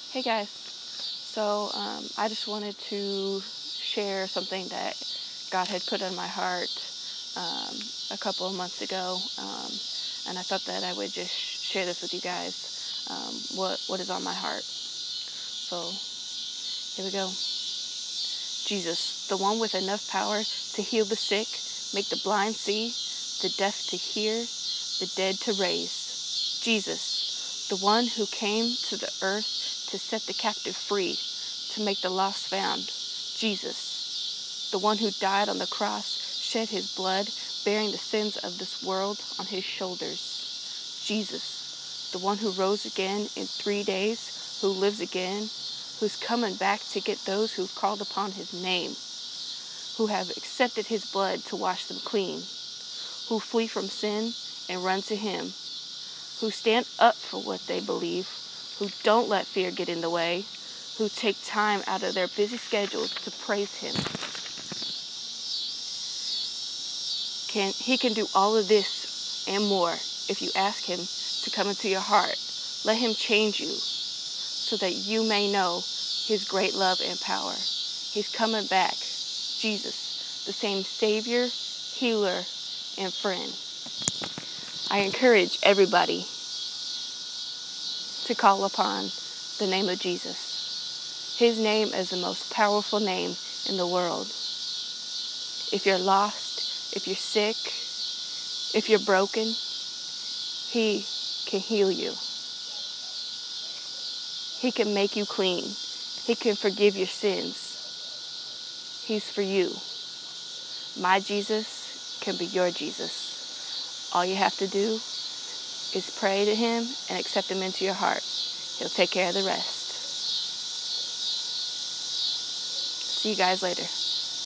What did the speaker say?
Hey guys, I just wanted to share something that God had put on my heart um, a couple of months ago, and I thought that I would just share this with you guys. What is on my heart? So here we go. Jesus, the one with enough power to heal the sick, make the blind see, the deaf to hear, the dead to raise. Jesus, the one who came to the earth to set the captive free, to make the lost found. Jesus, the one who died on the cross, shed his blood, bearing the sins of this world on his shoulders. Jesus, the one who rose again in 3 days, who lives again, who's coming back to get those who've called upon his name, who have accepted his blood to wash them clean, who flee from sin and run to him, who stand up for what they believe, who don't let fear get in the way, who take time out of their busy schedules to praise him. He can do all of this and more if you ask him to come into your heart. Let him change you so that you may know his great love and power. He's coming back. Jesus, the same Savior, healer, and friend. I encourage everybody to call upon the name of Jesus. His name is the most powerful name in the world. If you're lost, if you're sick, if you're broken, he can heal you. He can make you clean. He can forgive your sins. He's for you. My Jesus can be your Jesus. All you have to do is pray to him and accept him into your heart. He'll take care of the rest. See you guys later.